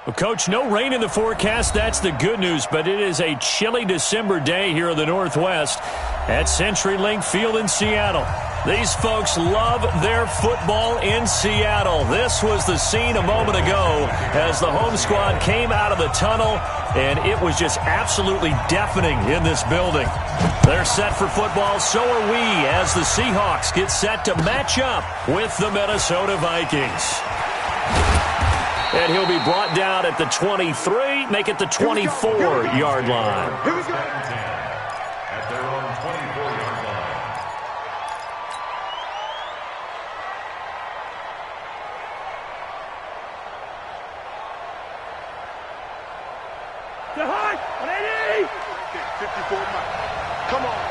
Well, Coach, no rain in the forecast. That's the good news, but it is a chilly December day here in the Northwest at CenturyLink Field in Seattle. These folks love their football in Seattle. This was the scene a moment ago as the home squad came out of the tunnel, and it was just absolutely deafening in this building. They're set for football, so are we, as the Seahawks get set to match up with the Minnesota Vikings. And he'll be brought down at the 23, make it the 24-yard line. Here we go. At their own 24-yard line. To high, 180. 54 miles. Come on.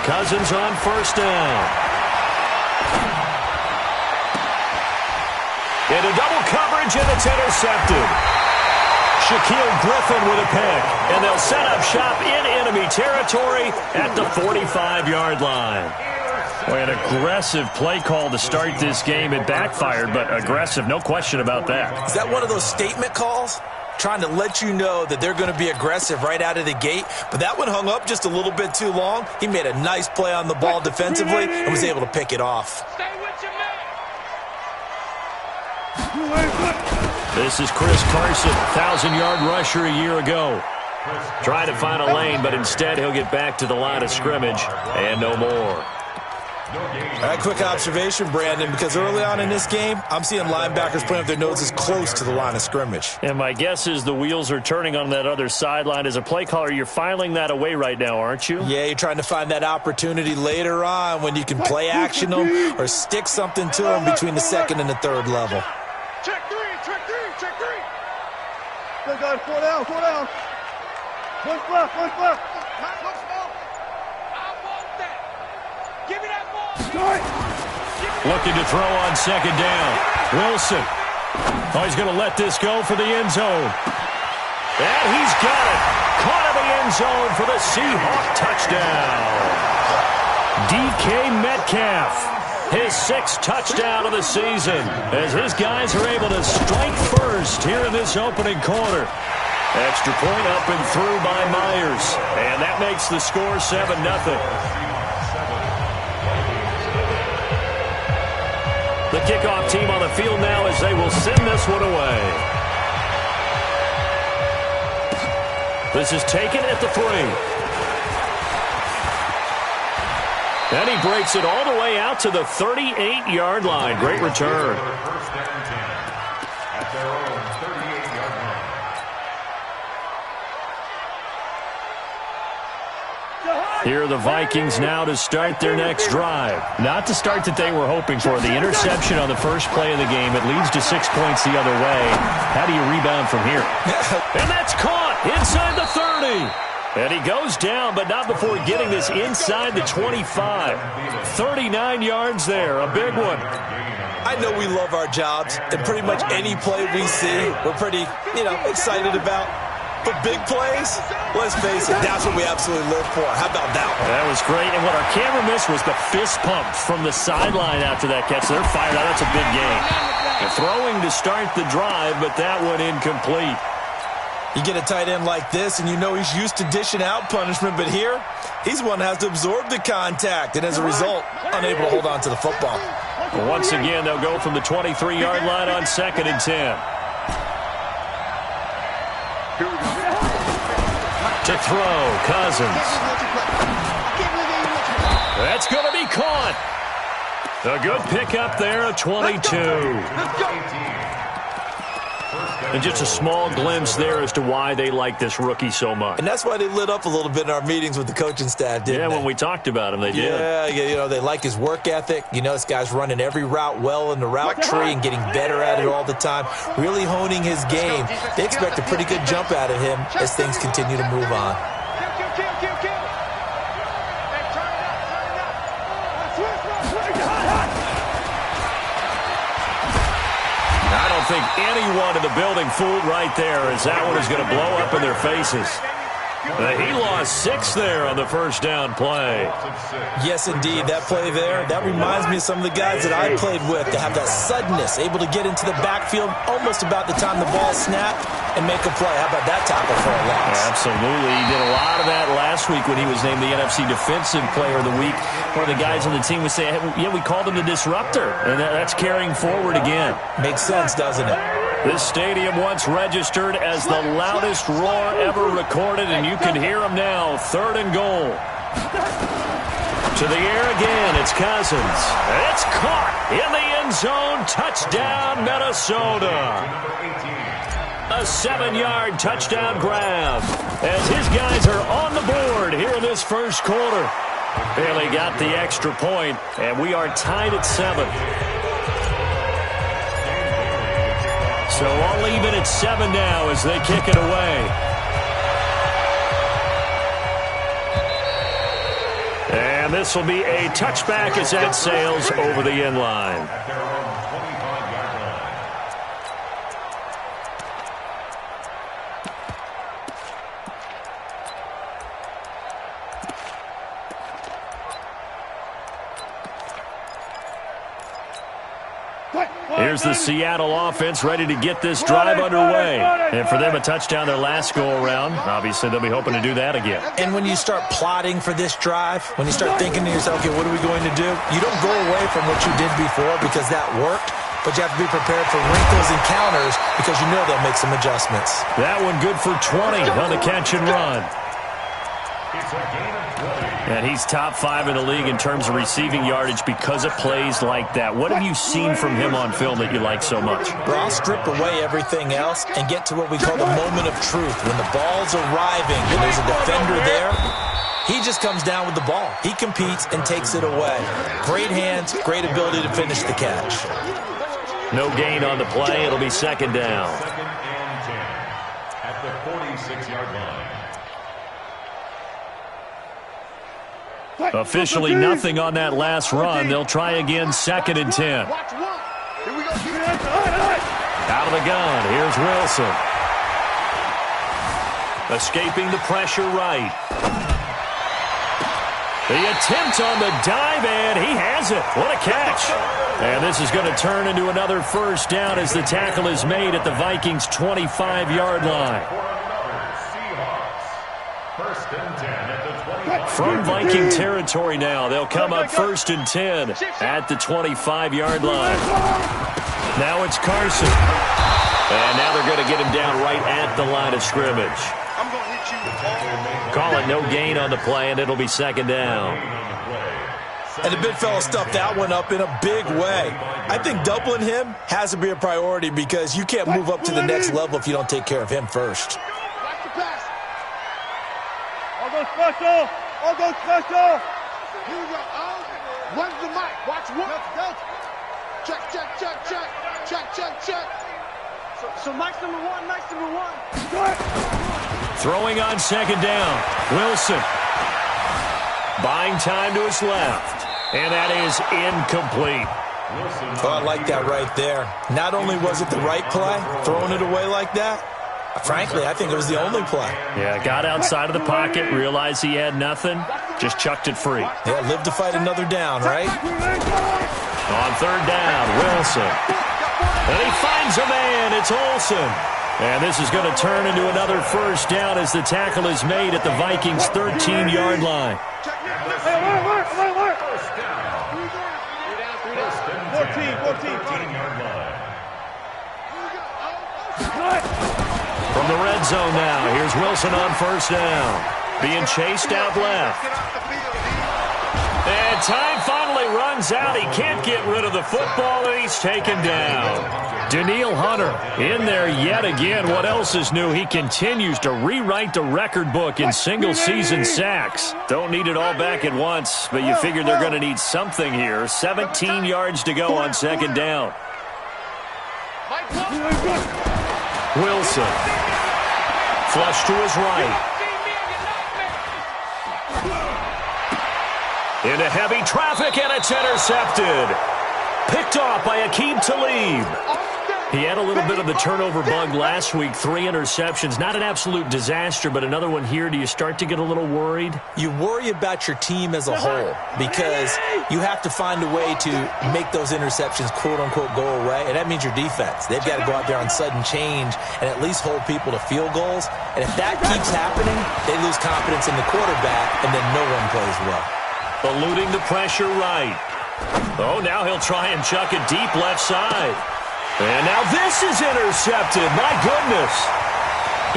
Cousins on first down. Into double coverage, and it's intercepted. Shaquill Griffin with a pick, and they'll set up shop in enemy territory at the 45-yard line. Boy, an aggressive play call to start this game. It backfired, but aggressive, no question about that. Is that one of those statement calls? Trying to let you know that they're going to be aggressive right out of the gate, but that one hung up just a little bit too long. He made a nice play on the ball defensively and was able to pick it off. This is Chris Carson, 1,000-yard rusher a year ago. Trying to find a lane, but instead he'll get back to the line of scrimmage and no more. A quick observation, Brandon, because early on in this game, I'm seeing linebackers putting up their noses close to the line of scrimmage. And my guess is the wheels are turning on that other sideline. As a play caller, you're filing that away right now, aren't you? Yeah, you're trying to find that opportunity later on when you can play action them or stick something to them between the second and the third level. Check three. Go, guys, 4 down. One left. I want that. Give me that ball. Looking to throw on second down. Wilson. Oh, he's going to let this go for the end zone. And he's got it. Caught in the end zone for the Seahawk touchdown. DK Metcalf. His 6th touchdown of the season as his guys are able to strike first here in this opening quarter. Extra point up and through by Myers. And that makes the score 7-0. The kickoff team on the field now as they will send this one away. This is taken at the 3. And he breaks it all the way out to the 38-yard line. Great return. First down 10 at their own 38-yard line. Here are the Vikings now to start their next drive. Not the start that they were hoping for. The interception on the first play of the game. It leads to 6 points the other way. How do you rebound from here? And that's caught inside the 30. And he goes down, but not before getting this inside the 25. 39 yards there, a big one. I know we love our jobs, and pretty much any play we see, we're pretty, excited about. But big plays, let's face it, that's what we absolutely live for. How about that one? That was great, and what our camera missed was the fist pump from the sideline after that catch. They're fired out. That's a big game. They're throwing to start the drive, but that one incomplete. You get a tight end like this, and you know he's used to dishing out punishment, but here, he's the one that has to absorb the contact, and as a result, unable to hold on to the football. Once again, they'll go from the 23-yard line on 2nd and 10. To throw, Cousins. That's going to be caught. A good pickup there, a 22. And just a small glimpse there as to why they like this rookie so much. And that's why they lit up a little bit in our meetings with the coaching staff, didn't they? Yeah, when we talked about him, they did. Yeah, they like his work ethic. This guy's running every route well in the route tree and getting better at it all the time, really honing his game. They expect a pretty good jump out of him as things continue to move on. I don't think anyone in the building fooled right there, as that one is going to blow up in their faces. He lost 6 there on the first down play. Yes, indeed. That play there, that reminds me of some of the guys that I played with that have that suddenness, able to get into the backfield almost about the time the ball snapped and make a play. How about that tackle for a loss? Absolutely. He did a lot of that last week when he was named the NFC Defensive Player of the Week. One of the guys on the team would say, yeah, we called him the disruptor, and that's carrying forward again. Makes sense, doesn't it? This stadium once registered as the loudest roar ever recorded, and you can hear him now. 3rd and goal. To the air again, it's Cousins. It's caught in the end zone. Touchdown, Minnesota. A 7-yard touchdown grab as his guys are on the board here in this first quarter. Bailey got the extra point, and we are tied at 7. So all even at 7 now as they kick it away. And this will be a touchback as that sails over the end line. Here's the Seattle offense ready to get this drive underway. And for them, a touchdown their last go-around. Obviously, they'll be hoping to do that again. And when you start plotting for this drive, when you start thinking to yourself, okay, what are we going to do? You don't go away from what you did before because that worked, but you have to be prepared for wrinkles and counters because you know they'll make some adjustments. That one good for 20 on the catch and run. It's a gain of 20. And he's top 5 in the league in terms of receiving yardage because of plays like that. What have you seen from him on film that you like so much? Well, I'll strip away everything else and get to what we call the moment of truth. When the ball's arriving and there's a defender there, he just comes down with the ball. He competes and takes it away. Great hands, great ability to finish the catch. No gain on the play. It'll be 2nd down. 2nd and 10 at the 46-yard line. Officially nothing on that last run. They'll try again 2nd and 10. Watch one. Here we go. Out of the gun. Here's Wilson. Escaping the pressure right. The attempt on the dive, and he has it. What a catch. And this is going to turn into another first down as the tackle is made at the Vikings' 25-yard line. First and 10 at the 25. From Viking territory now, they'll come up 1st and 10 at the 25-yard line. Now it's Carson. And now they're going to get him down right at the line of scrimmage. I'm going to hit you. Call it no gain on the play, and it'll be 2nd down. And the big fella stuffed that one up in a big way. I think doubling him has to be a priority because you can't move up to the next level if you don't take care of him first. Watch the pass. I'll go special. I'll go special. Here we go. Run the mic. Watch one. Check, check, check, check. Check, check, check. So Mike's number 1, Mike's number 1. Throwing on 2nd down. Wilson. Buying time to his left. And that is incomplete. Oh, I like that right there. Not only was it the right play, throwing it away like that, frankly, I think it was the only play. Yeah, got outside of the pocket, realized he had nothing, just chucked it free. Yeah, live to fight another down, right? On 3rd down, Wilson. And he finds a man. It's Olsen. And this is going to turn into another first down as the tackle is made at the Vikings' 13-yard line. 14-yard line. From the red zone now, here's Wilson on 1st down. Being chased out left. And time finally runs out. He can't get rid of the football, and he's taken down. Danielle Hunter in there yet again. What else is new? He continues to rewrite the record book in single-season sacks. Don't need it all back at once, but you figure they're going to need something here. 17 yards to go on 2nd down. Wilson. Flush to his right. Into heavy traffic, and it's intercepted. Picked off by Aqib Talib. He had a little bit of the turnover bug last week, 3 interceptions. Not an absolute disaster, but another one here. Do you start to get a little worried? You worry about your team as a whole because you have to find a way to make those interceptions, quote-unquote, go away, and that means your defense. They've got to go out there on sudden change and at least hold people to field goals. And if that keeps happening, they lose confidence in the quarterback, and then no one plays well. Eluding the pressure right. Oh, now he'll try and chuck it deep left side. And now this is intercepted. My goodness.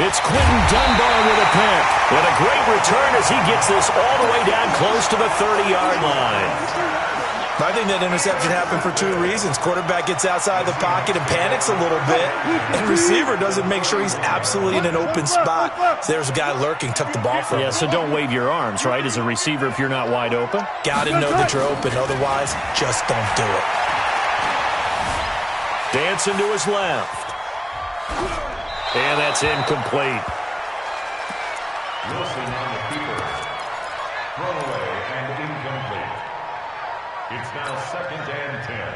It's Quinton Dunbar with a pick. And a great return as he gets this all the way down close to the 30-yard line. I think that interception happened for 2 reasons. Quarterback gets outside the pocket and panics a little bit. And receiver doesn't make sure he's absolutely in an open spot. So there's a guy lurking, took the ball from him. Yeah, so don't wave your arms, right, as a receiver if you're not wide open? Got to know that you're open. Otherwise, just don't do it. Dancing to his left. And that's incomplete. Wilson on the keeper. Thrown away and incomplete. It's now 2nd and 10.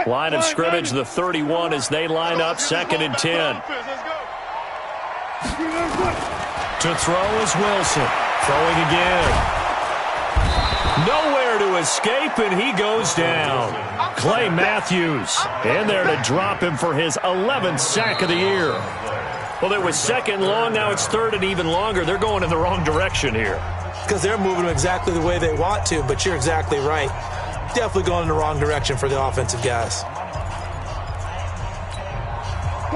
Line of scrimmage, the 31 as they line up, 2nd and 10. To throw is Wilson. Throwing again. Nowhere to escape, and he goes down. Clay Matthews in there to drop him for his 11th sack of the year. Well, it was 2nd long, now it's 3rd and even longer. They're going in the wrong direction here. Because they're moving exactly the way they want to, but you're exactly right. Definitely going in the wrong direction for the offensive guys.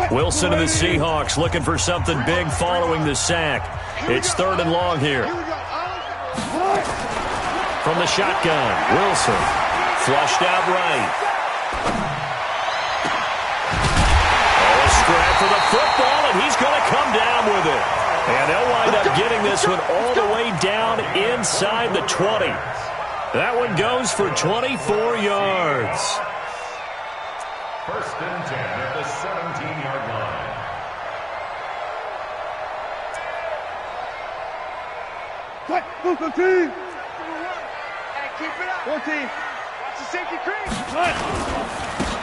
Wilson and the Seahawks looking for something big following the sack. It's 3rd and long here. From the shotgun, Wilson flushed out right. Oh, a scrap for the football, and he's going to come down with it. And they'll wind up getting this one all the way down inside the 20. That one goes for 24 yards. 1st and 10 at the 17-yard line. Go team! Keep it up. 14. Watch the safety creep.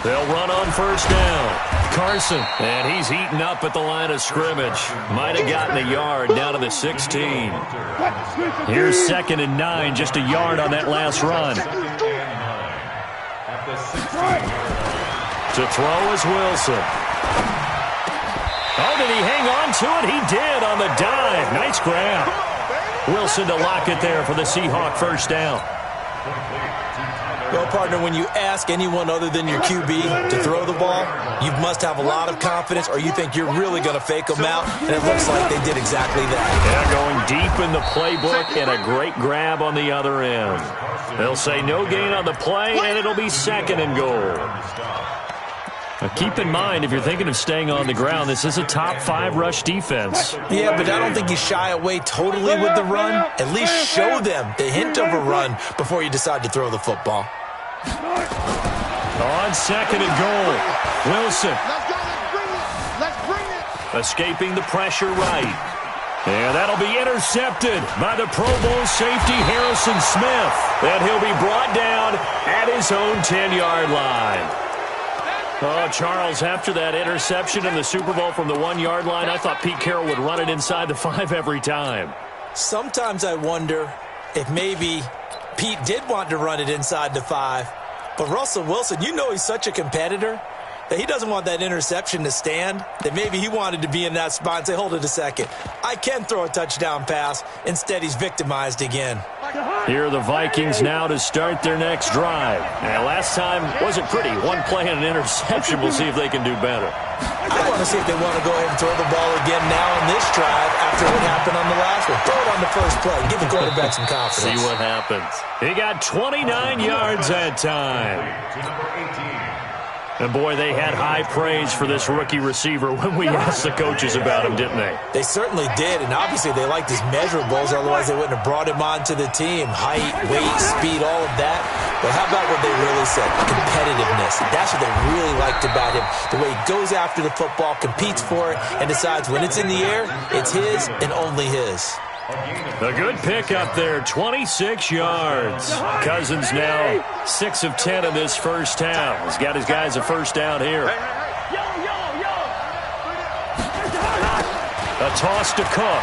They'll run on 1st down. Carson, and he's eaten up at the line of scrimmage. Might have gotten a yard down to the 16. Here's 2nd and 9, just a yard on that last run. To throw is Wilson. Oh, did he hang on to it? He did on the dive. Nice grab. Wilson to lock it there for the Seahawk 1st down. Well, partner, when you ask anyone other than your QB to throw the ball, you must have a lot of confidence or you think you're really going to fake them out, and it looks like they did exactly that. Yeah, going deep in the playbook and a great grab on the other end. They'll say no gain on the play, and it'll be 2nd and goal. Now keep in mind, if you're thinking of staying on the ground, this is a top 5 rush defense. Yeah, but I don't think you shy away totally with the run. At least show them the hint of a run before you decide to throw the football. On 2nd and goal, Wilson. Let's go. Let's bring it. Escaping the pressure right. And that'll be intercepted by the Pro Bowl safety Harrison Smith. And he'll be brought down at his own 10-yard line. Oh, Charles, after that interception in the Super Bowl from the 1-yard line, I thought Pete Carroll would run it inside the 5 every time. Sometimes I wonder if maybe Pete did want to run it inside the 5. But Russell Wilson, you know he's such a competitor that he doesn't want that interception to stand, that maybe he wanted to be in that spot and say, hold it a second, I can throw a touchdown pass. Instead, he's victimized again. Here are the Vikings now to start their next drive. And last time wasn't pretty. One play and an interception. We'll see if they can do better. I want to see if they want to go ahead and throw the ball again now in this drive after what happened on the last one. Throw it on the first play. Give the quarterback some confidence. See what happens. He got 29 yards that time. And, boy, they had high praise for this rookie receiver when we asked the coaches about him, didn't they? They certainly did, and obviously they liked his measurables, otherwise they wouldn't have brought him onto the team. Height, weight, speed, all of that. But how about what they really said? Competitiveness. That's what they really liked about him. The way he goes after the football, competes for it, and decides when it's in the air, it's his and only his. A good pickup there, 26 yards. Cousins now 6 of 10 in this first half. He's got his guys a first down here. A toss to Cook.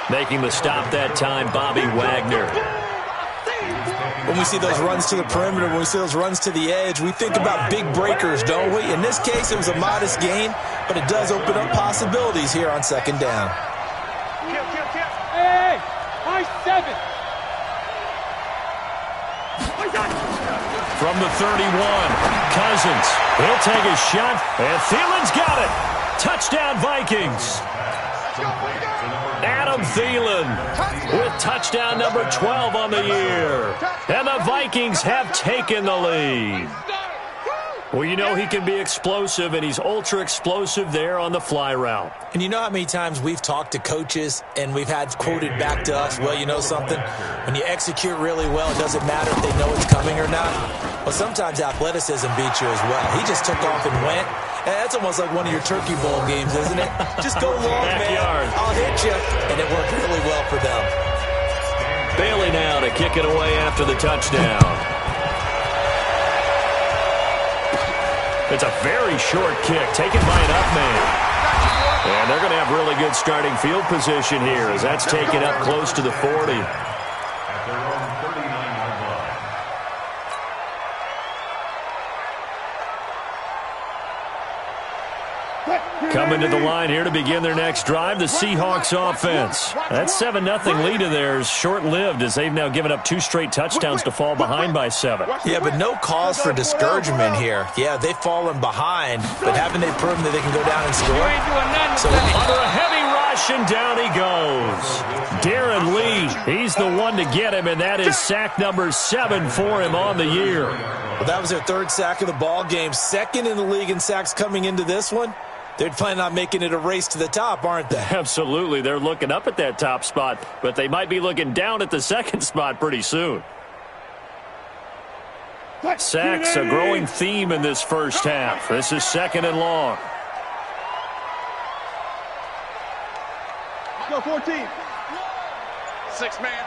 Making the stop that time, Bobby Wagner. When we see those runs to the perimeter, when we see those runs to the edge, we think about big breakers, don't we? In this case, it was a modest gain, but it does open up possibilities here on second down. Hey, high 7. From the 31, Cousins. He'll take a shot, and Thielen's got it. Touchdown, Vikings. Adam Thielen with touchdown number 12 on the year. And the Vikings have taken the lead. Well, you know he can be explosive, and he's ultra-explosive there on the fly route. And you know how many times we've talked to coaches and we've had quoted back to us, well, you know something? When you execute really well, it doesn't matter if they know it's coming or not. Well, sometimes athleticism beats you as well. He just took off and went. And that's almost like one of your Turkey Bowl games, isn't it? Just go long, man. I'll hit you. And it worked really well for them. Bailey now to kick it away after the touchdown. It's a very short kick taken by an up man. And they're going to have really good starting field position here as that's taken up close to the 40. At their own 39-yard line. Coming to the line here to begin their next drive, the Seahawks offense. That 7-0 lead of theirs short-lived as they've now given up 2 straight touchdowns to fall behind by 7. Yeah, but no cause for discouragement here. Yeah, they've fallen behind, but haven't they proven that they can go down and score? So under a heavy rush, and down he goes. Darren Lee, he's the one to get him, and that is sack number 7 for him on the year. Well, that was their 3rd sack of the ball game. 2nd in the league in sacks coming into this one. They're planning on making it a race to the top, aren't they? Absolutely. They're looking up at that top spot, but they might be looking down at the 2nd spot pretty soon. Sacks, a growing theme in this first half. This is 2nd and long. Go 14. 6 man.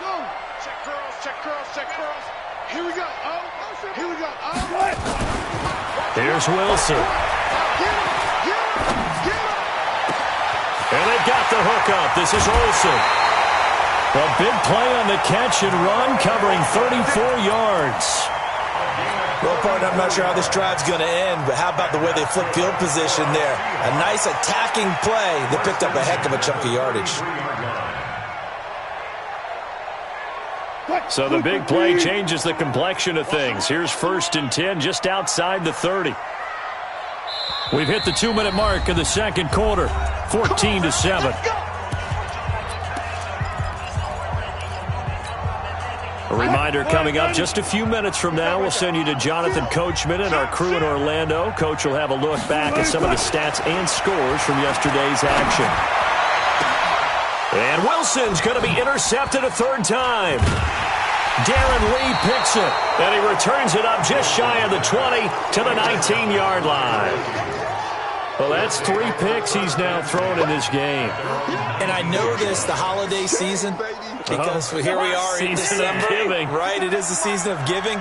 Go. Check curls, check curls, check curls. Here we go. Here we go. Here's Wilson. And they've got the hook up. This is Olsen. A big play on the catch and run, covering 34 yards. Well, partner, I'm not sure how this drive's going to end, but how about the way they flip field position there? A nice attacking play that picked up a heck of a chunk of yardage. So the big play changes the complexion of things. Here's 1st and 10 just outside the 30. We've hit the 2-minute mark of the second quarter, 14-7. A reminder coming up just a few minutes from now, we'll send you to Jonathan Coachman and our crew in Orlando. Coach will have a look back at some of the stats and scores from yesterday's action. And Wilson's going to be intercepted a 3rd time. Darren Lee picks it, and he returns it up just shy of the 20 to the 19-yard line. Well, that's 3 picks he's now thrown in this game. And I know this, the holiday season, because here we are in December, right? It is the season of giving.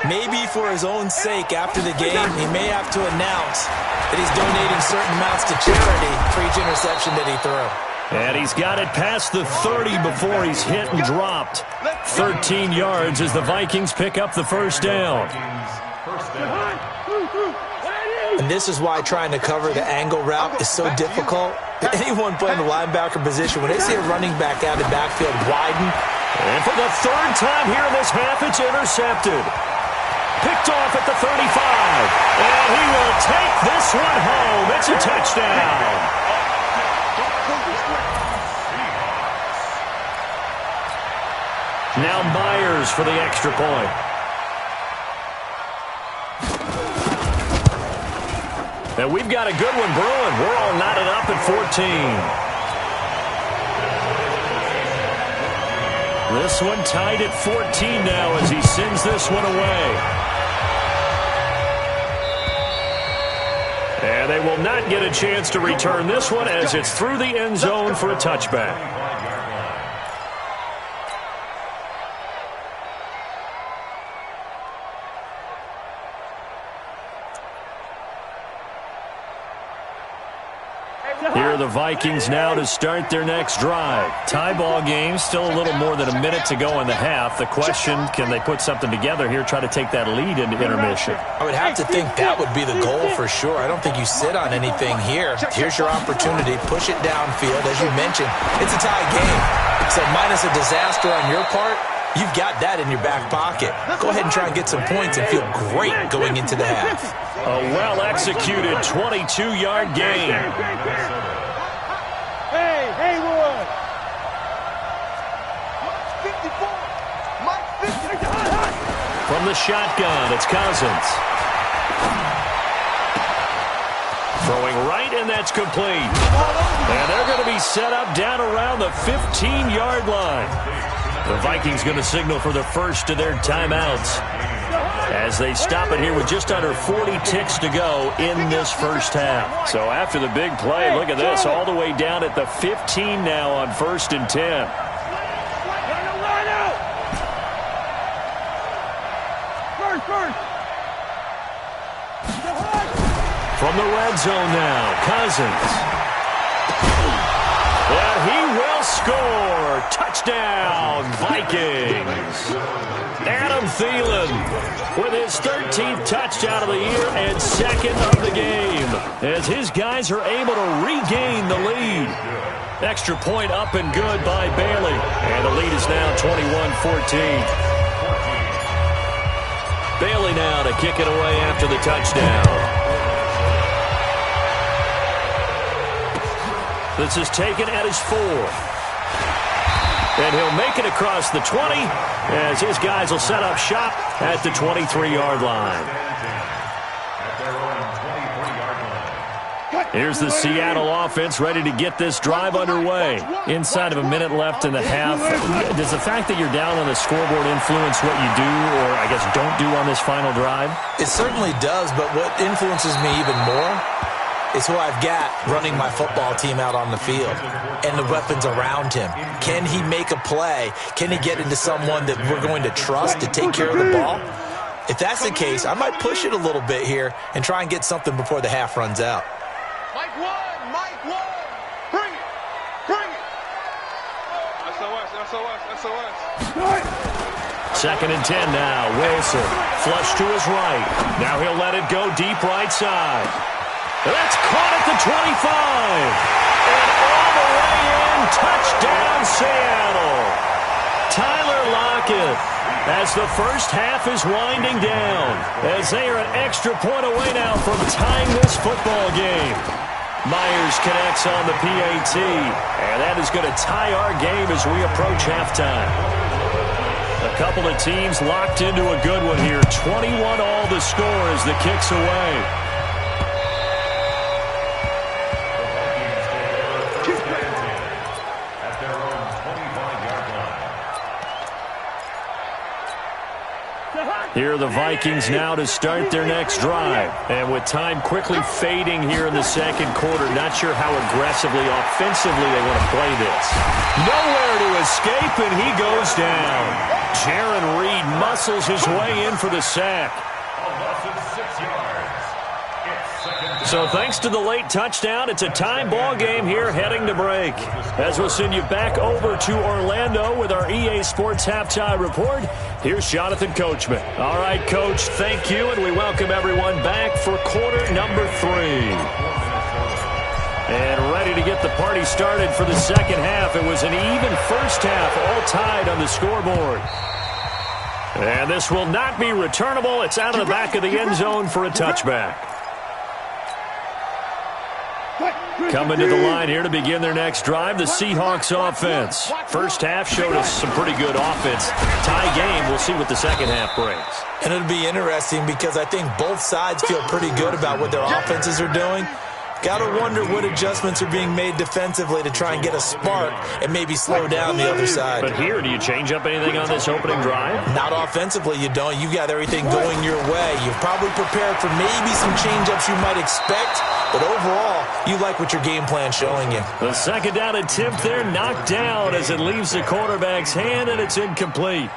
Maybe for his own sake, after the game, he may have to announce that he's donating certain amounts to charity for each interception that he threw. And he's got it past the 30 before he's hit and dropped. 13 yards as the Vikings pick up the first down. And this is why trying to cover the angle route is so difficult. Anyone playing the linebacker position, when they see a running back out of the backfield widen. And for the 3rd time here in this half, it's intercepted. Picked off at the 35. And he will take this one home. It's a touchdown. Now Myers for the extra point. And we've got a good one brewing. We're all knotted up at 14. This one tied at 14 now as he sends this one away. And they will not get a chance to return this one as it's through the end zone for a touchback. Here are the Vikings now to start their next drive. Tie ball game, still a little more than a minute to go in the half. The question, can they put something together here, try to take that lead into intermission? I would have to think that would be the goal for sure. I don't think you sit on anything here. Here's your opportunity. Push it downfield. As you mentioned, it's a tie game. So minus a disaster on your part, you've got that in your back pocket. Go ahead and try and get some points and feel great going into the half. A well-executed 22-yard gain. Hey, Haywood! Mike 54! From the shotgun, it's Cousins. Throwing right, and that's complete. And they're going to be set up down around the 15-yard line. The Vikings going to signal for the first of their timeouts as they stop it here with just under 40 ticks to go in this first half. So after the big play, look at this, all the way down at the 15 now on 1st and 10. From the red zone now, Cousins. And he will score. Touchdown, Vikings. Adam Thielen with his 13th touchdown of the year and second of the game as his guys are able to regain the lead. Extra point up and good by Bailey. And the lead is now 21-14. Bailey now to kick it away after the touchdown. This is taken at his 4th. And he'll make it across the 20 as his guys will set up shop at the 23-yard line. Here's the Seattle offense ready to get this drive underway. Inside of a minute left in the half. Does the fact that you're down on the scoreboard influence what you do or, I guess, don't do on this final drive? It certainly does, but what influences me even more is who I've got running my football team out on the field and the weapons around him. Can he make a play? Can he get into someone that we're going to trust to take care of the ball? If that's the case, I might push it a little bit here and try and get something before the half runs out. Mike 1, bring it, bring it. SOS. 2nd and 10 now, Wilson, flush to his right. Now he'll let it go deep right side. That's caught at the 25. And all the way in, touchdown Seattle. Tyler Lockett as the first half is winding down as they are an extra point away now from tying this football game. Myers connects on the PAT, and that is going to tie our game as we approach halftime. A couple of teams locked into a good one here. 21 all the score as the kick's away. Here are the Vikings now to start their next drive. And with time quickly fading here in the second quarter, not sure how aggressively, offensively they want to play this. Nowhere to escape, and he goes down. Jaron Reed muscles his way in for the sack. So thanks to the late touchdown, it's a tie ball game here heading to break. As we'll send you back over to Orlando with our EA Sports Halftime Report, here's Jonathan Coachman. All right, Coach, thank you, and we welcome everyone back for quarter number 3. And ready to get the party started for the second half. It was an even first half, all tied on the scoreboard. And this will not be returnable. It's out of the back of the end zone for a touchback. Coming to the line here to begin their next drive, the Seahawks offense. First half showed us some pretty good offense. Tie game, we'll see what the second half brings. And it'll be interesting because I think both sides feel pretty good about what their offenses are doing. Got to wonder what adjustments are being made defensively to try and get a spark and maybe slow down the other side. But here, do you change up anything on this opening drive? Not offensively, you don't. You've got everything going your way. You've probably prepared for maybe some change-ups you might expect, but overall, you like what your game plan's showing you. The second down attempt there knocked down as it leaves the quarterback's hand, and it's incomplete.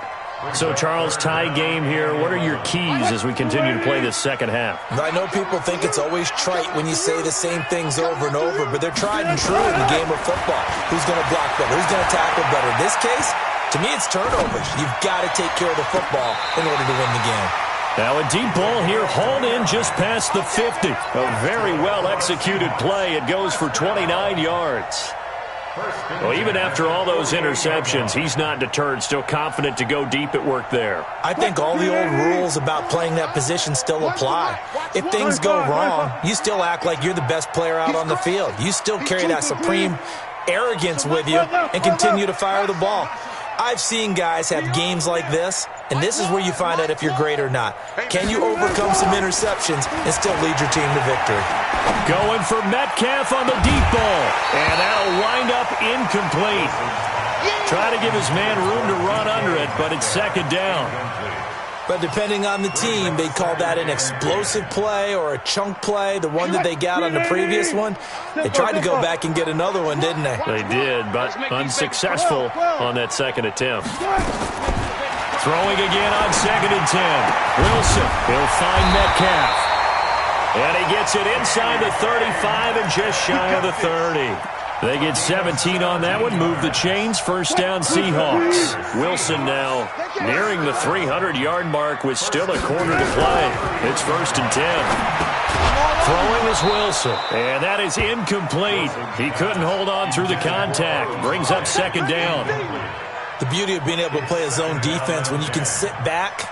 So, Charles, tie game here. What are your keys as we continue to play this second half? I know people think it's always trite when you say the same things over and over, but they're tried and true in the game of football. Who's going to block better? Who's going to tackle better? In this case, to me, it's turnovers. You've got to take care of the football in order to win the game. Now a deep ball here, hauled in just past the 50. A very well-executed play. It goes for 29 yards. Well, even after all those interceptions, he's not deterred, still confident to go deep at work there. I think all the old rules about playing that position still apply. If things go wrong, you still act like you're the best player out on the field. You still carry that supreme arrogance with you and continue to fire the ball. I've seen guys have games like this, and this is where you find out if you're great or not. Can you overcome some interceptions and still lead your team to victory? Going for Metcalf on the deep ball, and that'll wind up incomplete. Try to give his man room to run under it, but it's second down. But depending on the team, they call that an explosive play or a chunk play, the one that they got on the previous one. They tried to go back and get another one, didn't they? They did, but unsuccessful on that second attempt. Throwing again on 2nd and 10. Wilson, he'll find Metcalf. And he gets it inside the 35 and just shy of the 30. They get 17 on that one, move the chains, first down Seahawks. Wilson now nearing the 300-yard mark with still a quarter to play. It's 1st and 10. Throwing is Wilson, and that is incomplete. He couldn't hold on through the contact. Brings up 2nd down. The beauty of being able to play a zone defense when you can sit back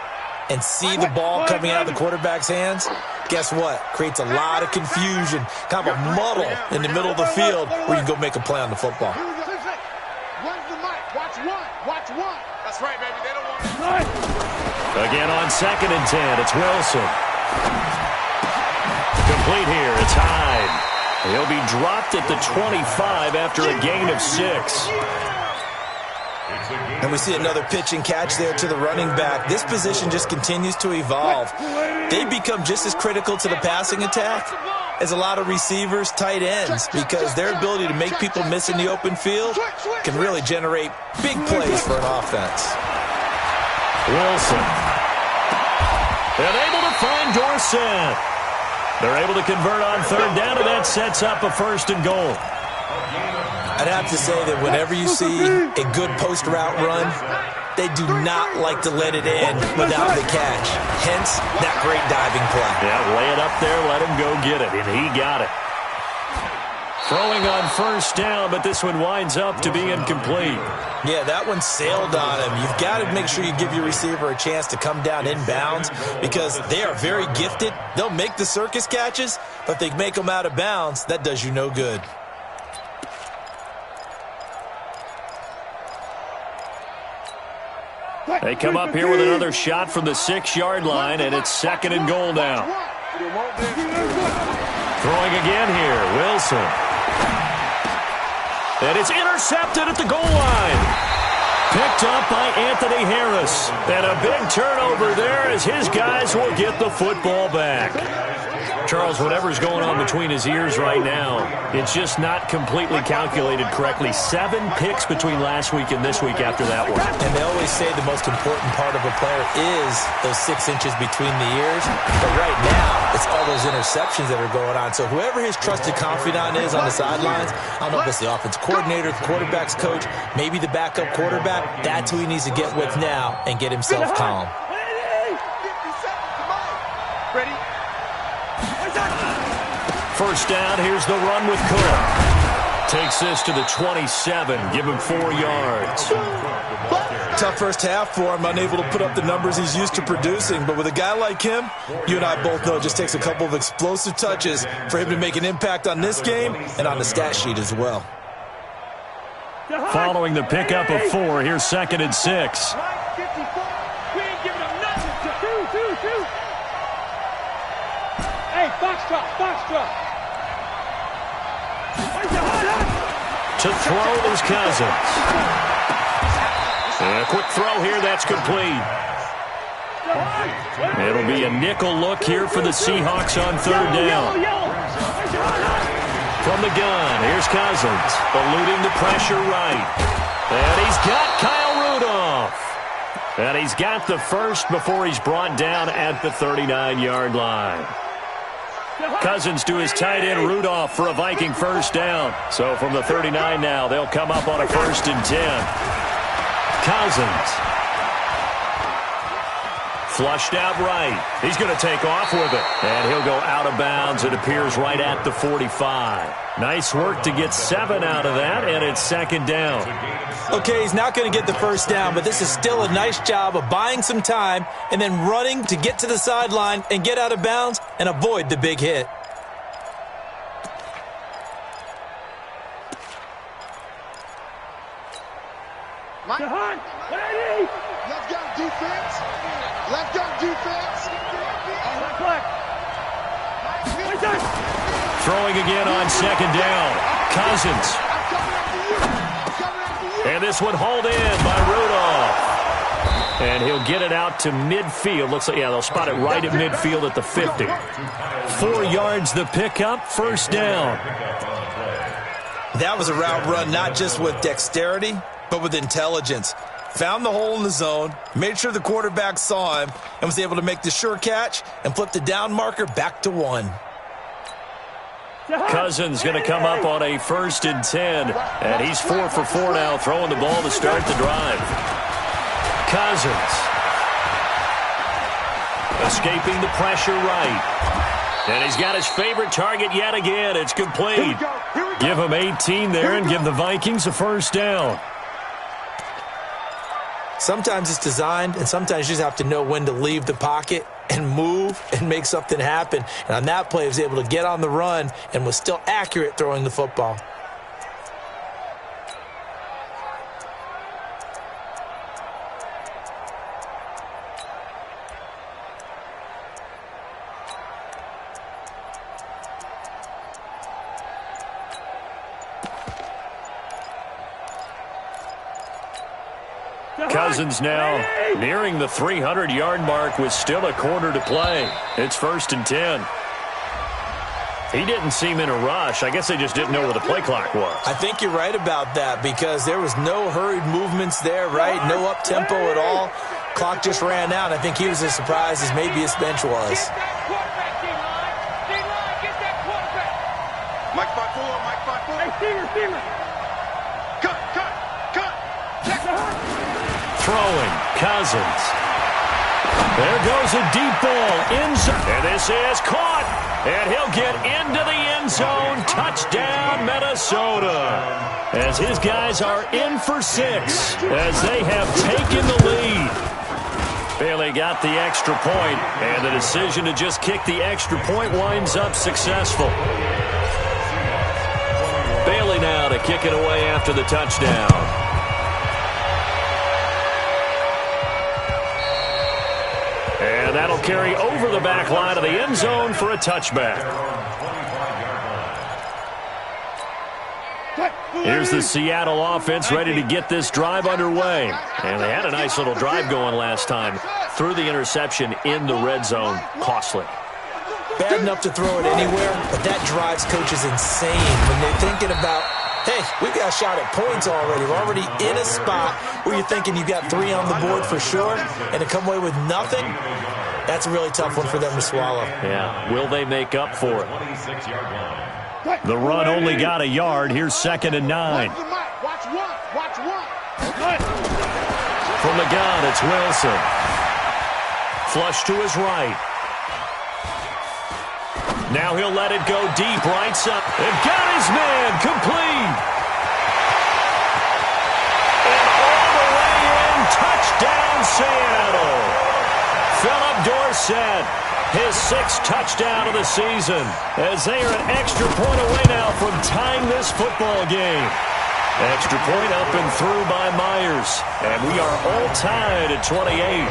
and see the ball coming out of the quarterback's hands, guess what? Creates a lot of confusion, kind of a muddle in the middle of the field where you can go make a play on the football. Where's the mic? Watch one. Watch one. That's right, baby. They don't want it. Again on 2nd and 10. It's Wilson. Complete here. It's Hyde. He'll be dropped at the 25 after a gain of 6. And we see another pitch and catch there to the running back. This position just continues to evolve. They become just as critical to the passing attack as a lot of receivers, tight ends, because their ability to make people miss in the open field can really generate big plays for an offense. Wilson. And able to find Dorsett. They're able to convert on 3rd down, and that sets up a 1st and goal. I'd have to say that whenever you see a good post route run, they do not like to let it in without the catch. Hence, that great diving play. Yeah, lay it up there, let him go get it, and he got it. Throwing on 1st down, but this one winds up to be incomplete. Yeah, that one sailed on him. You've got to make sure you give your receiver a chance to come down inbounds because they are very gifted. They'll make the circus catches, but if they make them out of bounds, that does you no good. They come up here with another shot from the 6-yard line, and it's 2nd and goal now. Throwing again here, Wilson. And it's intercepted at the goal line. Picked up by Anthony Harris. And a big turnover there as his guys will get the football back. Charles, whatever's going on between his ears right now, it's just not completely calculated correctly. 7 picks between last week and this week after that one. And they always say the most important part of a player is those 6 inches between the ears. But right now, it's all those interceptions that are going on. So whoever his trusted confidant is on the sidelines, I don't know if it's the offense coordinator, the quarterback's coach, maybe the backup quarterback, that's who he needs to get with now and get himself calm. Ready? 1st down, here's the run with Cook. takes this to the 27. Give him 4 yards. Tough first half for him, unable to put up the numbers he's used to producing. But with a guy like him, you and I both know it just takes a couple of explosive touches for him to make an impact on this game and on the stat sheet as well. Following the pickup of 4, here's 2nd and 6. We ain't giving him nothing. Two. Hey, foxtrot. To throw is Cousins. And a quick throw here, that's complete. It'll be a nickel look here for the Seahawks on 3rd down. From the gun, here's Cousins, eluding the pressure right. And he's got Kyle Rudolph. And he's got the first before he's brought down at the 39-yard line. Cousins to his tight end Rudolph for a Viking first down. So from the 39 now, they'll come up on a 1st and 10. Cousins. Flushed out right. He's going to take off with it. And he'll go out of bounds. It appears right at the 45. Nice work to get 7 out of that, and it's 2nd down. Okay, he's not going to get the first down, but this is still a nice job of buying some time and then running to get to the sideline and get out of bounds and avoid the big hit. Throwing again on 2nd down. Cousins. And this one hauled in by Rudolph. And he'll get it out to midfield. Looks like, yeah, they'll spot it right at midfield at the 50. 4 yards the pickup, 1st down. That was a route run not just with dexterity, but with intelligence. Found the hole in the zone, made sure the quarterback saw him, and was able to make the sure catch and flip the down marker back to 1. Cousins going to come up on a 1st and 10. And he's 4 for 4 now, throwing the ball to start the drive. Cousins. Escaping the pressure right. And he's got his favorite target yet again. It's complete. Give him 18 there and give the Vikings a 1st down. Sometimes it's designed, and sometimes you just have to know when to leave the pocket and move and make something happen. And on that play, he was able to get on the run and was still accurate throwing the football. Cousins now nearing the 300-yard mark with still a quarter to play. It's 1st and 10. He didn't seem in a rush. I guess they just didn't know where the play clock was. I think you're right about that because there was no hurried movements there, right? No up-tempo at all. Clock just ran out. I think he was as surprised as maybe his bench was. Mike 5-4. Hey, Steamer. Cut. Throwing, Cousins. There goes a deep ball, end zone. And this is caught. And he'll get into the end zone. Touchdown, Minnesota. As his guys are in for 6 as they have taken the lead. Bailey got the extra point, and the decision to just kick the extra point winds up successful. Bailey now to kick it away after the touchdown. And that'll carry over the back line of the end zone for a touchback. Here's the Seattle offense ready to get this drive underway. And they had a nice little drive going last time. Threw the interception in the red zone. Costly. Bad enough to throw it anywhere, but that drives coaches insane when they're thinking about, hey, we've got a shot at points already. We're already in a spot where you're thinking you've got 3 on the board for sure, and to come away with nothing, that's a really tough one for them to swallow. Yeah, will they make up for it? The run only got a yard. Here's 2nd and 9. Watch one. From the gun, it's Wilson. Flush to his right. Now he'll let it go deep right side. And got his man complete. And all the way in, touchdown Seattle. Philip Dorsett, his 6th touchdown of the season, as they are an extra point away now from tying this football game. Extra point up and through by Myers. And we are all tied at 28.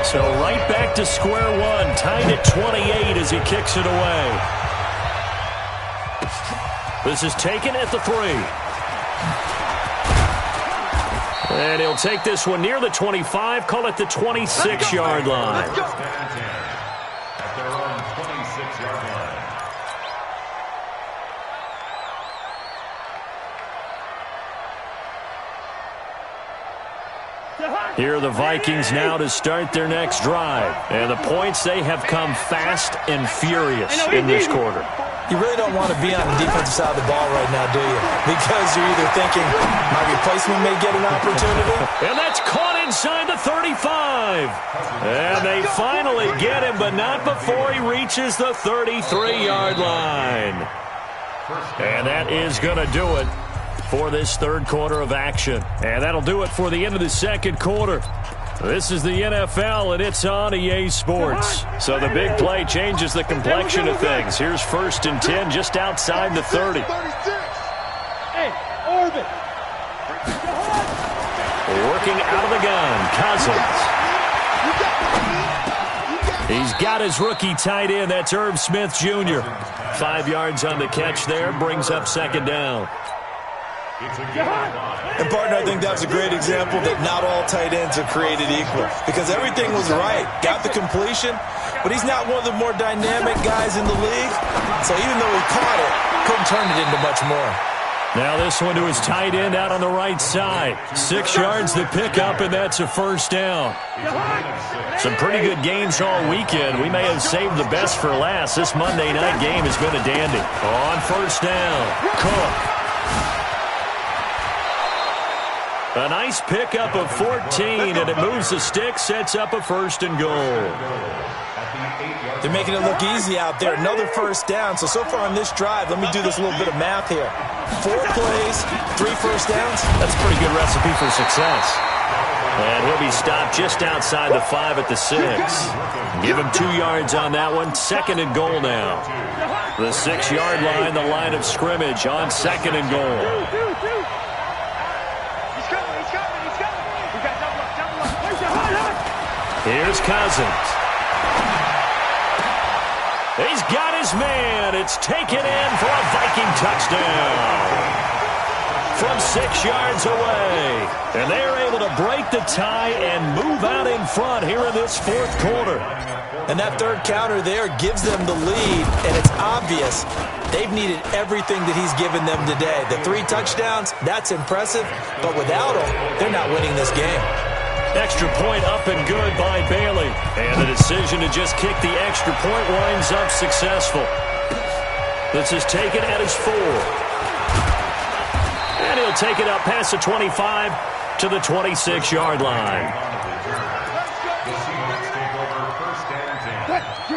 So right back to square one, tied at 28 as he kicks it away. This is taken at the 3. And he'll take this one near the 25, call it the 26-yard line. At their own 26-yard line. Here are the Vikings now to start their next drive. And the points, they have come fast and furious in this quarter. You really don't want to be on the defensive side of the ball right now, do you? Because you're either thinking, my replacement may get an opportunity. And that's caught inside the 35. And they finally get him, but not before he reaches the 33-yard line. And that is going to do it for this third quarter of action. And that'll do it for the end of the second quarter. This is the NFL, and it's on EA Sports. So the big play changes the complexion of things. Here's 1st and 10 just outside the 30. Hey, Orbit. Working out of the gun, Cousins. He's got his rookie tight end. That's Irv Smith Jr. 5 yards on the catch there, brings up 2nd down. And, partner, I think that's a great example that not all tight ends are created equal. Because everything was right. Got the completion, but he's not one of the more dynamic guys in the league. So even though he caught it, couldn't turn it into much more. Now this one to his tight end out on the right side. 6 yards to pick up, and that's a 1st down. Some pretty good games all weekend. We may have saved the best for last. This Monday night game has been a dandy. On 1st down, Cook. A nice pickup of 14, and it moves the stick, sets up a 1st and goal. They're making it look easy out there. Another 1st down. So far on this drive, let me do this little bit of math here. 4 plays, 3 1st downs. That's a pretty good recipe for success. And he'll be stopped just outside the 5 at the 6. Give him 2 yards on that one. 2nd and goal now. The 6-yard line, the line of scrimmage on 2nd and goal. Here's Cousins. He's got his man. It's taken in for a Viking touchdown from 6 yards away. And they are able to break the tie and move out in front here in this 4th quarter. And that 3rd counter there gives them the lead, and it's obvious they've needed everything that he's given them today. The 3 touchdowns, that's impressive, but without him, they're not winning this game. Extra point up and good by Bailey. And the decision to just kick the extra point winds up successful. This is taken at his 4. And he'll take it up past the 25 to the 26-yard line.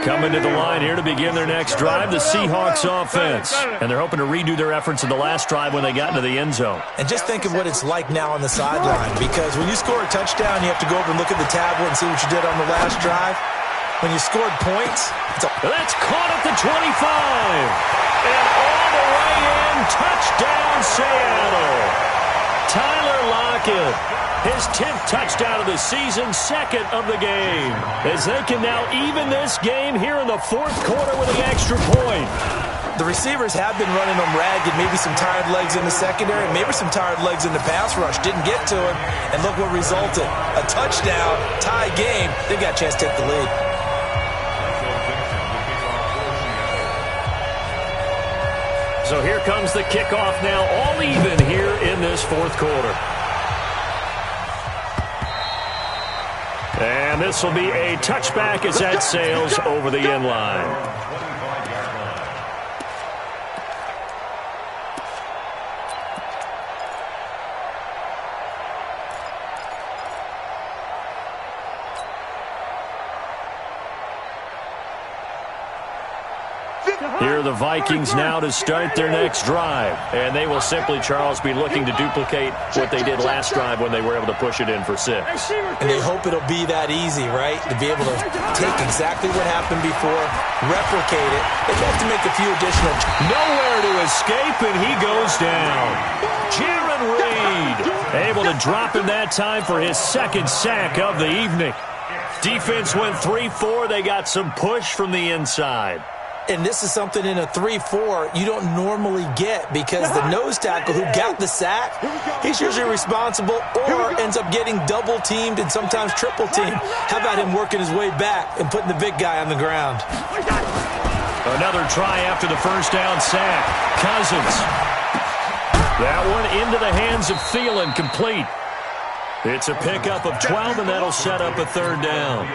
Coming to the line here to begin their next drive, the Seahawks offense. And they're hoping to redo their efforts in the last drive when they got into the end zone. And just think of what it's like now on the sideline, because when you score a touchdown, you have to go over and look at the tablet and see what you did on the last drive. When you scored points, that's caught at the 25. And all the way in, touchdown Seattle. Tyler Lockett, his 10th touchdown of the season, 2nd of the game. As they can now even this game here in the 4th quarter with an extra point. The receivers have been running them ragged, maybe some tired legs in the secondary, maybe some tired legs in the pass rush. Didn't get to him, and look what resulted. A touchdown, tie game. They got a chance to take the lead. So here comes the kickoff now, all even here in this 4th quarter. And this will be a touchback as that sails over the end line. Here are the Vikings now to start their next drive. And they will simply, Charles, be looking to duplicate what they did last drive when they were able to push it in for 6. And they hope it'll be that easy, right? To be able to take exactly what happened before, replicate it. They have to make a few additional. Nowhere to escape, and he goes down. Jarran Reed able to drop him that time for his second sack of the evening. Defense went 3-4. They got some push from the inside. And this is something in a 3-4 you don't normally get because the nose tackle who got the sack, he's usually responsible or ends up getting double-teamed and sometimes triple-teamed. How about him working his way back and putting the big guy on the ground? Another try after the first down sack. Cousins. That one into the hands of Thielen, complete. It's a pickup of 12, and that'll set up a third down.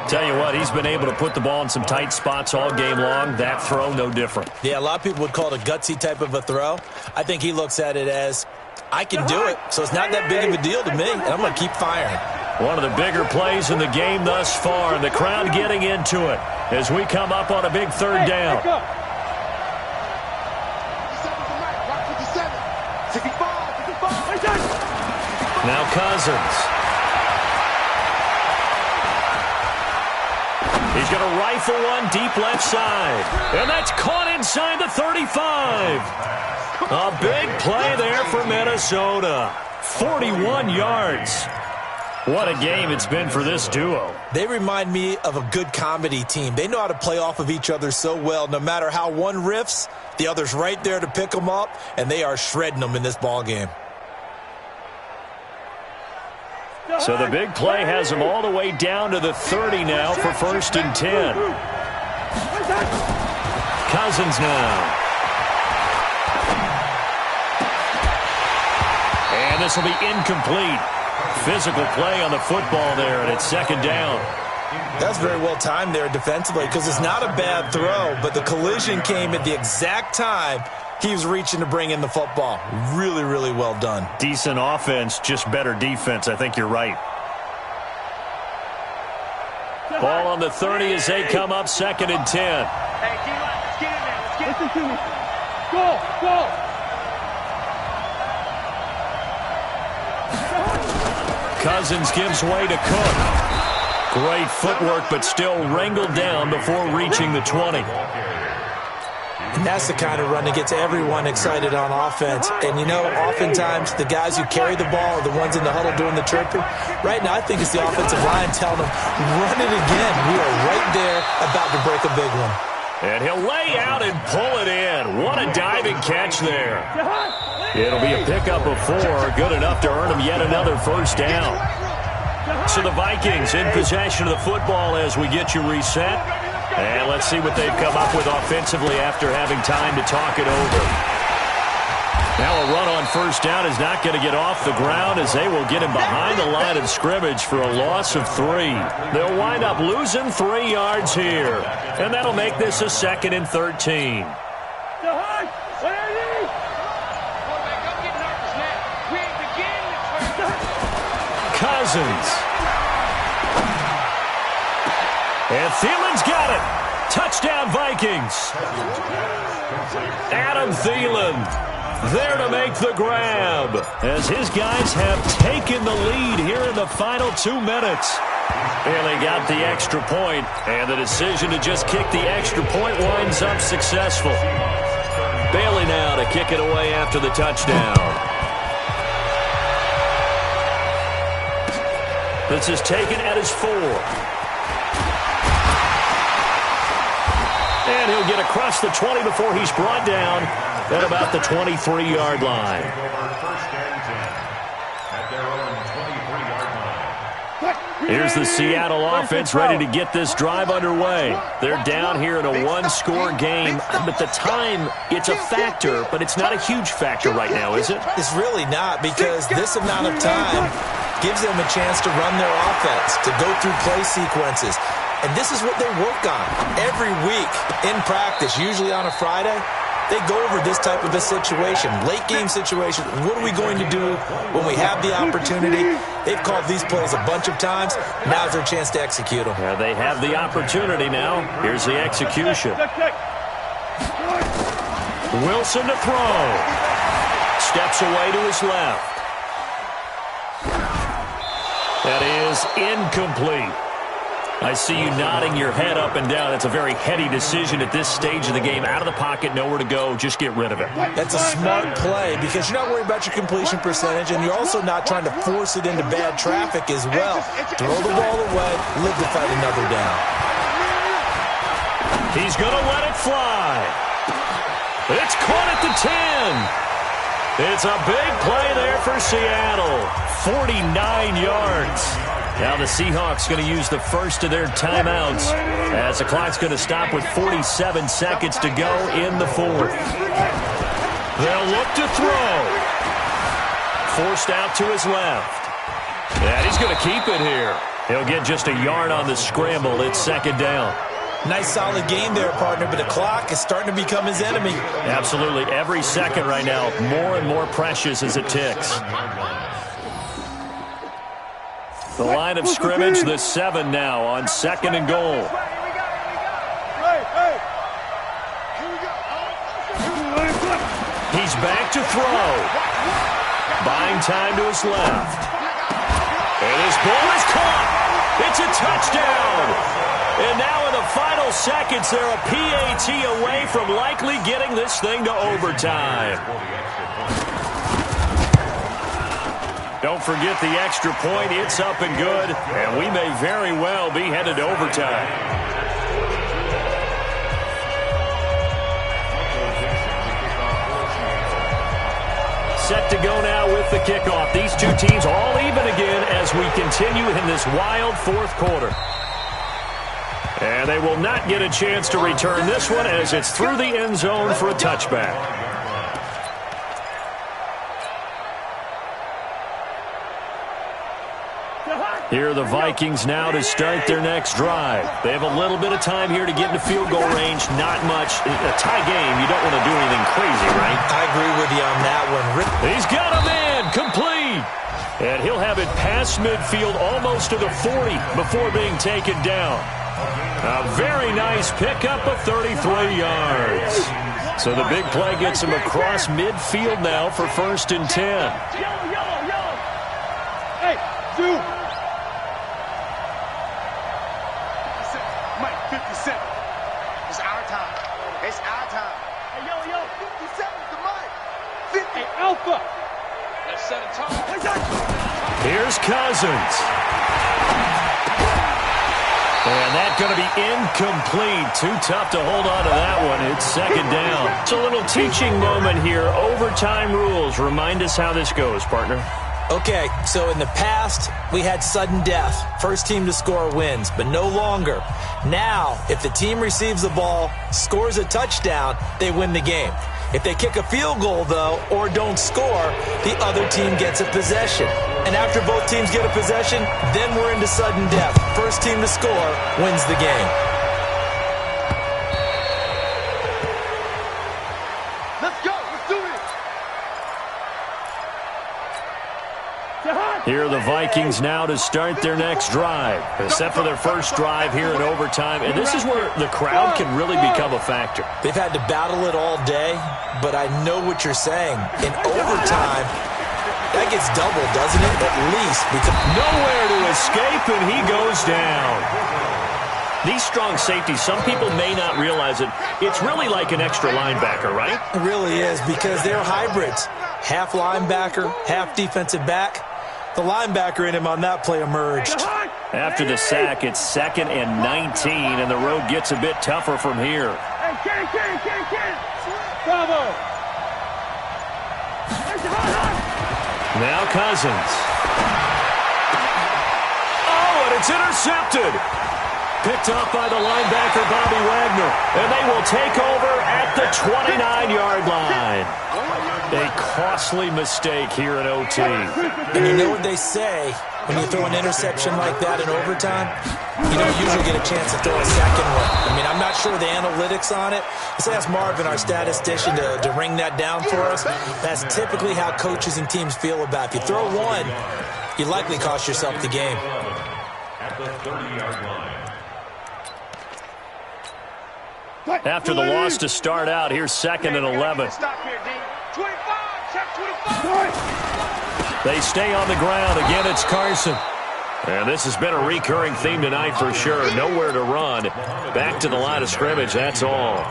Tell you what, he's been able to put the ball in some tight spots all game long. That throw, no different. Yeah, a lot of people would call it a gutsy type of a throw. I think he looks at it as, I can do it, so it's not that big of a deal to me, and I'm going to keep firing. One of the bigger plays in the game thus far, and the crowd getting into it as we come up on a big third down. Now Cousins. He's going to rifle one deep left side. And that's caught inside the 35. A big play there for Minnesota. 41 yards. What a game it's been for this duo. They remind me of a good comedy team. They know how to play off of each other so well. No matter how one riffs, the other's right there to pick them up, and they are shredding them in this ball game. So the big play has him all the way down to the 30 now for 1st and 10. Cousins now. And this will be incomplete. Physical play on the football there, and it's 2nd down. That's very well timed there defensively because it's not a bad throw, but the collision came at the exact time he was reaching to bring in the football. Really, really well done. Decent offense, just better defense. I think you're right. Ball on the 30 as they come up 2nd and 10. Hey, D-line, let's get in there. Let's get in there. Go. Cousins gives way to Cook. Great footwork, but still wrangled down before reaching the 20. And that's the kind of run that gets everyone excited on offense. And, you know, oftentimes the guys who carry the ball are the ones in the huddle doing the chirping. Right now, I think it's the offensive line telling them, run it again. We are right there about to break a big one. And he'll lay out and pull it in. What a diving catch there. It'll be a pickup of 4, good enough to earn him yet another first down. So the Vikings in possession of the football as we get you reset. And let's see what they've come up with offensively after having time to talk it over. Now a run on first down is not going to get off the ground as they will get him behind the line of scrimmage for a loss of 3. They'll wind up losing 3 yards here. And that'll make this a 2nd and 13. Cousins. And Thielen's got it. Touchdown, Vikings. Adam Thielen there to make the grab as his guys have taken the lead here in the final 2 minutes. And they got the extra point, and the decision to just kick the extra point winds up successful. Bailey now to kick it away after the touchdown. This is taken at his 4. And he'll get across the 20 before he's brought down at about the 23-yard line. Here's the Seattle offense ready to get this drive underway. They're down here in a 1-score game, but the time, it's a factor, but it's not a huge factor right now, is it? It's really not, because this amount of time gives them a chance to run their offense, to go through play sequences. And this is what they work on every week in practice, usually on a Friday. they go over this type of a situation, late game situation. What are we going to do when we have the opportunity? They've called these plays a bunch of times. Now's their chance to execute them. Yeah, they have the opportunity now. Here's the execution. Wilson to throw. Steps away to his left. That is incomplete. I see you nodding your head up and down. It's a very heady decision at this stage of the game. Out of the pocket, nowhere to go. Just get rid of it. That's a smart play because you're not worried about your completion percentage, and you're also not trying to force it into bad traffic as well. Throw the ball away, live to fight another down. He's going to let it fly. It's caught at the 10. It's a big play there for Seattle. 49 yards. Now the Seahawks going to use the first of their timeouts as the clock's going to stop with 47 seconds to go in the fourth. They'll look to throw. Forced out to his left. And he's going to keep it here. He'll get just a yard on the scramble. It's second down. Nice solid game there, partner, but the clock is starting to become his enemy. Absolutely. Every second right now, more and more precious as it ticks. The line of scrimmage, the 7 now on second and goal. He's back to throw. Buying time to his left. And his ball is caught. It's a touchdown. And now in the final seconds, they're a PAT away from likely getting this thing to overtime. Don't forget the extra point. It's up and good, and we may very well be headed to overtime. Set to go now with the kickoff. These two teams all even again as we continue in this wild fourth quarter. And they will not get a chance to return this one as it's through the end zone for a touchback. Here are the Vikings now to start their next drive. They have a little bit of time here to get into field goal range. Not much. A tie game, you don't want to do anything crazy, right? I agree with you on that one. He's got a man complete. And he'll have it past midfield almost to the 40 before being taken down. A very nice pickup of 33 yards. So the big play gets him across midfield now for 1st and 10. Hey, dude. Mike, 57. It's our time. It's our time. Hey, yo. 57's the mic. 50. Hey, Alpha. Let's set a tone. Here's Cousins. And that's going to be incomplete. Too tough to hold on to that one. It's second down. It's a little teaching moment here. Overtime rules. Remind us how this goes, partner. Okay, so in the past, we had sudden death. First team to score wins, but no longer. Now, if the team receives the ball, scores a touchdown, they win the game. If they kick a field goal, though, or don't score, the other team gets a possession. And after both teams get a possession, then we're into sudden death. First team to score wins the game. Let's go. Let's do this. Here are the Vikings now to start their next drive. Set for their first drive here in overtime. And this is where the crowd can really become a factor. They've had to battle it all day, but I know what you're saying. In overtime, that gets doubled, doesn't it? At least. Because nowhere to escape, and he goes down. These strong safeties, some people may not realize it. It's really like an extra linebacker, right? It really is, because they're hybrids. Half linebacker, half defensive back. The linebacker in him on that play emerged. After the sack, it's 2nd and 19, and the road gets a bit tougher from here. Bravo. Now Cousins. Oh, and it's intercepted. Picked up by the linebacker, Bobby Wagner. And they will take over at the 29-yard line. A costly mistake here in OT. And you know what they say, when you throw an interception like that in overtime, you don't usually get a chance to throw a second one. I mean, I'm not sure the analytics on it. Let's ask Marvin, our statistician, to ring that down for us. That's typically how coaches and teams feel about it. If you throw one, you likely cost yourself the game. At the 30-yard line. After the loss to start out, here's 2nd and 11. Stop here, D. 25, check 25. They stay on the ground. Again, it's Carson. And this has been a recurring theme tonight for sure. Nowhere to run. Back to the line of scrimmage, that's all.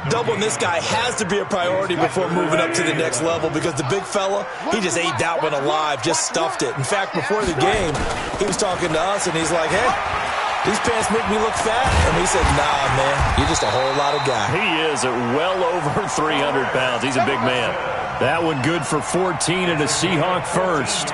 Doubling this guy has to be a priority before moving up to the next level because the big fella, he just ate that one alive, just stuffed it. In fact, before the game, he was talking to us, and he's like, hey, these pants make me look fat. And we said, nah, man, you're just a whole lot of guy. He is at well over 300 pounds. He's a big man. That one good for 14 and a Seahawk first.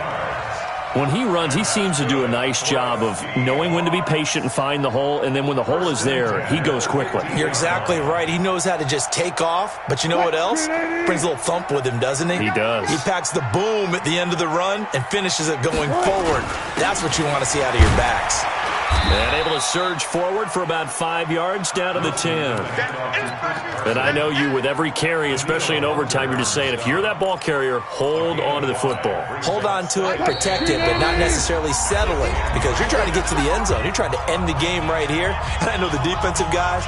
When he runs, he seems to do a nice job of knowing when to be patient and find the hole, and then when the hole is there, he goes quickly. You're exactly right. He knows how to just take off, but you know what else? Brings a little thump with him, doesn't he? He does. He packs the boom at the end of the run and finishes it going forward. That's what you want to see out of your backs. And able to surge forward for about 5 yards down to the 10. And I know you, with every carry, especially in overtime, you're just saying, if you're that ball carrier, hold on to the football. Hold on to it, protect it, but not necessarily settling, because you're trying to get to the end zone. You're trying to end the game right here. And I know the defensive guys,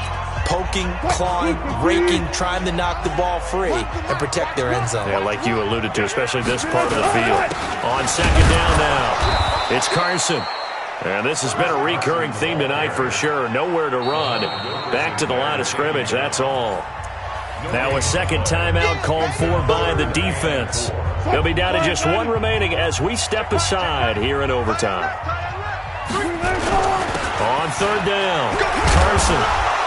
poking, clawing, raking, trying to knock the ball free and protect their end zone. Yeah, like you alluded to, especially this part of the field. On 2nd down now, it's Carson. And this has been a recurring theme tonight for sure. Nowhere to run. Back to the line of scrimmage, that's all. Now a second timeout called for by the defense. They'll be down to just one remaining as we step aside here in overtime. On 3rd down, Carson.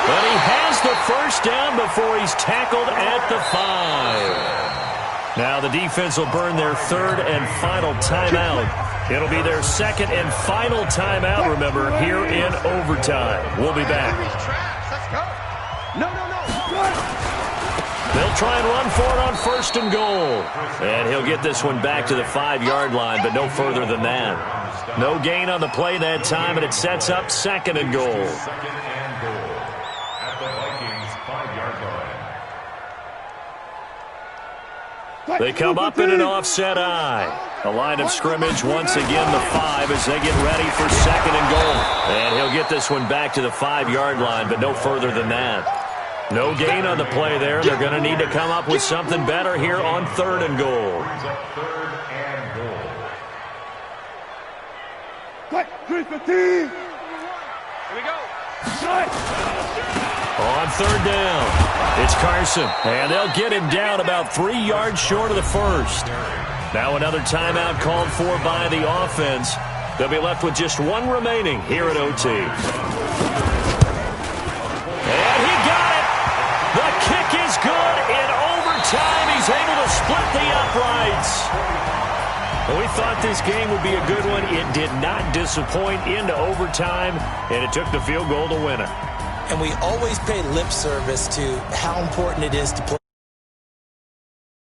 But he has the first down before he's tackled at the 5. Now the defense will burn their 3rd and final timeout. It'll be their 2nd and final timeout, remember, here in overtime. We'll be back. They'll try and run for it on 1st and goal. And he'll get this one back to the 5-yard line, but no further than that. No gain on the play that time, and it sets up 2nd and goal. 2nd and goal at the Vikings 5-yard line. They come up in an offset eye. The line of scrimmage once again the 5 as they get ready for 2nd and goal. And he'll get this one back to the 5-yard line, but no further than that. No gain on the play there. They're going to need to come up with something better here on 3rd and goal. 3rd and goal. 315. Here we go. On 3rd down, it's Carson. And they'll get him down about 3 yards short of the first. Now another timeout called for by the offense. They'll be left with just one remaining here at OT. And he got it! The kick is good in overtime. He's able to split the uprights. Well, we thought this game would be a good one. It did not disappoint into overtime, and it took the field goal to win it. And we always pay lip service to how important it is to play